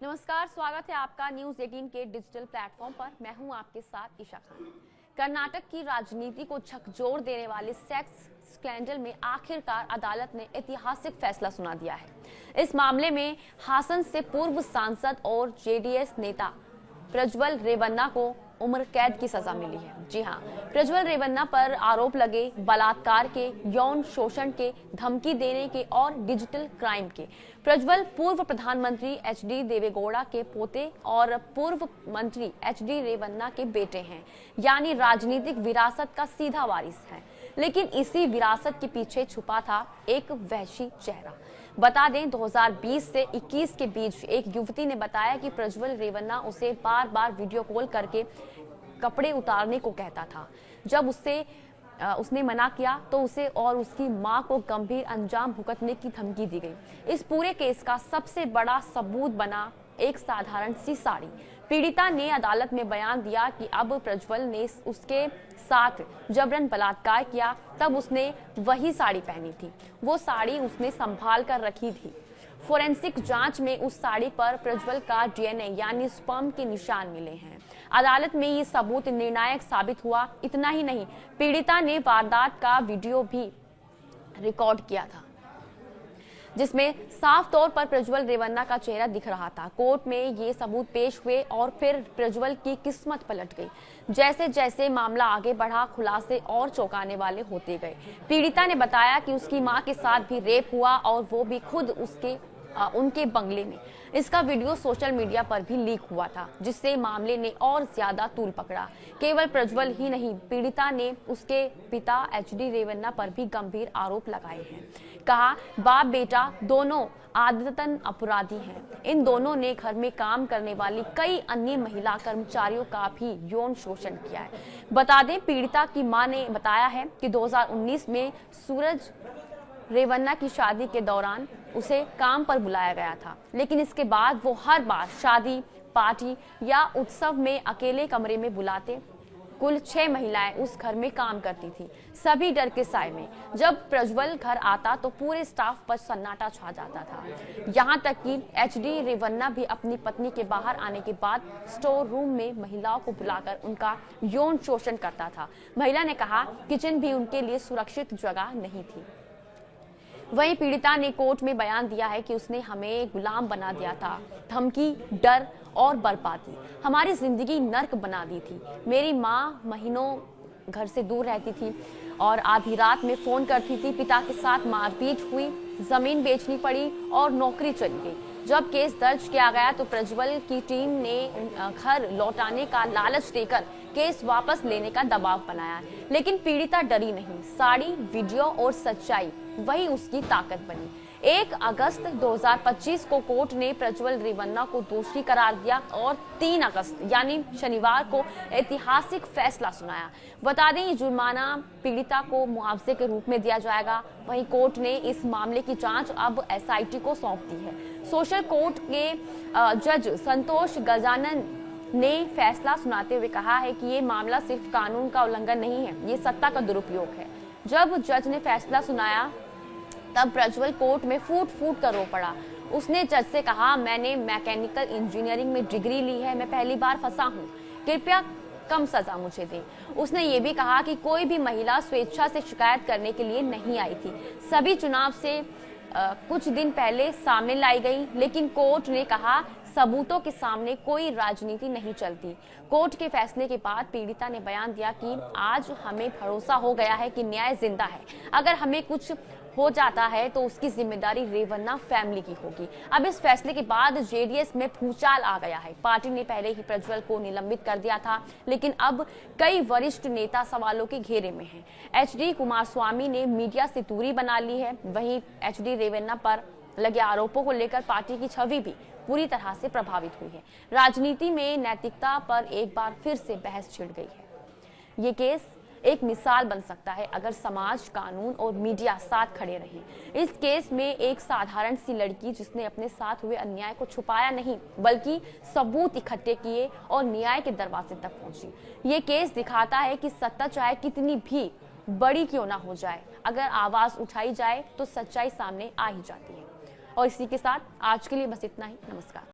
नमस्कार, स्वागत है आपका न्यूज 18 के डिजिटल प्लेटफॉर्म पर। मैं हूं आपके साथ ईशा खान। कर्नाटक की राजनीति को झकझोर देने वाले सेक्स स्कैंडल में आखिरकार अदालत ने ऐतिहासिक फैसला सुना दिया है। इस मामले में हासन से पूर्व सांसद और जेडीएस नेता प्रज्वल रेवन्ना को उम्र कैद की सजा मिली है। जी हां, प्रज्वल रेवन्ना पर आरोप लगे बलात्कार के, यौन शोषण के, धमकी देने के और डिजिटल क्राइम के। प्रज्वल पूर्व प्रधानमंत्री एचडी देवेगौड़ा के पोते और पूर्व मंत्री एचडी रेवन्ना के बेटे हैं, यानी राजनीतिक विरासत का सीधा वारिस है। लेकिन इसी विरासत के पीछे छुपा था एक वहशी चेहरा। बता दें, 2020 से 21 के बीच एक युवती ने बताया कि प्रज्वल रेवन्ना उसे बार बार वीडियो कॉल करके कपड़े उतारने को कहता था। जब उसने मना किया तो उसे और उसकी मां को गंभीर अंजाम भुगतने की धमकी दी गई। इस पूरे केस का सबसे बड़ा सबूत बना एक साधारण सी साड़ी। पीड़िता ने अदालत में बयान दिया कि अब प्रज्वल ने उसके साथ जबरन बलात्कार किया, तब उसने वही साड़ी पहनी थी। वो साड़ी उसने संभाल कर रखी थी। फोरेंसिक जांच में उस साड़ी पर प्रज्वल का डीएनए यानी स्पर्म के निशान मिले हैं। अदालत में ये सबूत निर्णायक साबित हुआ। इतना ही नहीं, पीड़िता ने वारदात का वीडियो भी रिकॉर्ड किया था, जिसमें साफ तौर पर प्रज्वल रेवन्ना का चेहरा दिख रहा था। कोर्ट में ये सबूत पेश हुए और फिर प्रज्वल की किस्मत पलट गई। जैसे जैसे मामला आगे बढ़ा, खुलासे और चौंकाने वाले होते गए। पीड़िता ने बताया कि उसकी मां के साथ भी रेप हुआ और वो भी खुद उनके बंगले में। इसका वीडियो सोशल मीडिया पर भी लीक हुआ था, जिससे मामले ने और ज्यादा तूल पकड़ा। केवल प्रज्वल ही नहीं, पीड़िता ने उसके पिता एचडी रेवन्ना पर भी गंभीर आरोप लगाए हैं। कहा, बाप बेटा दोनों आदतन अपराधी हैं। इन दोनों ने घर में काम करने वाली कई अन्य महिला कर्मचारियों का भी यौन शोषण किया है। बता दें, पीड़िता की मां ने बताया है कि 2019 में सूरज रेवन्ना की शादी के दौरान उसे काम पर बुलाया गया था, लेकिन इसके बाद वो हर बार शादी, पार्टी या उत्सव में अकेले कमरे में बुलाते। कुल 6 महिलाएं उस घर में काम करती थी, सभी डर के साए में। जब प्रज्वल घर आता तो पूरे स्टाफ पर सन्नाटा छा जाता था। यहाँ तक कि एचडी रेवन्ना भी अपनी पत्नी के बाहर आने के बाद स्टोर रूम में महिलाओं को बुलाकर उनका यौन शोषण करता था। महिला ने कहा, किचन भी उनके लिए सुरक्षित जगह नहीं थी। वहीं पीड़िता ने कोर्ट में बयान दिया है कि उसने हमें गुलाम बना दिया था, धमकी, डर और बर्बादी, हमारी जिंदगी नर्क बना दी थी। मेरी माँ महीनों घर से दूर रहती थी और आधी रात में फोन करती थी। पिता के साथ मारपीट हुई, जमीन बेचनी पड़ी और नौकरी चली गई। जब केस दर्ज किया गया तो प्रज्वल की टीम ने घर लौटाने का लालच देकर केस वापस लेने का दबाव बनाया, लेकिन पीड़िता डरी नहीं। साड़ी, वीडियो और सच्चाई वही उसकी ताकत बनी। 1 अगस्त 2025 को कोर्ट ने प्रज्वल रेवन्ना को दोषी करार दिया और 3 अगस्त यानी शनिवार को ऐतिहासिक फैसला सुनाया। बता दें, ये जुर्माना पीड़िता को मुआवजे के रूप में दिया जाएगा। वहीं कोर्ट ने इस मामले की जांच अब एसआईटी को सौंप दी है। सोशल कोर्ट के जज संतोष गजानन ने फैसला सुनाते हुए कहा है कि ये मामला सिर्फ कानून का उल्लंघन नहीं है, ये सत्ता का दुरुपयोग है। जब जज ने फैसला सुनाया तब प्रज्वल कोर्ट में फूट फूट कर रो पड़ा। उसने जज से कहा, मैंने मैकेनिकल इंजीनियरिंग में डिग्री ली है, मैं पहली बार फंसा हूँ, कृपया कम सजा मुझे दे। उसने ये भी कहा कि कोई भी महिला स्वेच्छा से शिकायत करने के लिए नहीं आई थी। सभी चुनाव से कुछ दिन पहले सामने लाई गई, लेकिन कोर्ट ने कहा सबूतों के सामने कोई राजनीति नहीं चलती। कोर्ट के फैसले के बाद पीड़िता ने बयान दिया कि आज हमें भरोसा हो गया है कि न्याय जिंदा है। अगर हमें कुछ हो जाता है तो उसकी जिम्मेदारी रेवन्ना फैमिली की होगी। अब इस फैसले के बाद जेडीएस में भूचाल आ गया है। पार्टी ने पहले ही प्रज्वल को निलंबित कर दिया था, लेकिन अब कई वरिष्ठ नेता सवालों के घेरे में हैं। एचडी कुमारस्वामी ने मीडिया से दूरी बना ली है। वहीं एचडी रेवन्ना पर लगे आरोपों को लेकर पार्टी की छवि भी पूरी तरह से प्रभावित हुई है। राजनीति में नैतिकता पर एक बार फिर से बहस छिड़ गई है। ये केस एक मिसाल बन सकता है अगर समाज, कानून और मीडिया साथ खड़े रहे। इस केस में एक साधारण सी लड़की जिसने अपने साथ हुए अन्याय को छुपाया नहीं, बल्कि सबूत इकट्ठे किए और न्याय के दरवाजे तक पहुंची। ये केस दिखाता है कि सत्ता चाहे कितनी भी बड़ी क्यों ना हो जाए, अगर आवाज उठाई जाए तो सच्चाई सामने आ ही जाती है। और इसी के साथ आज के लिए बस इतना ही। नमस्कार।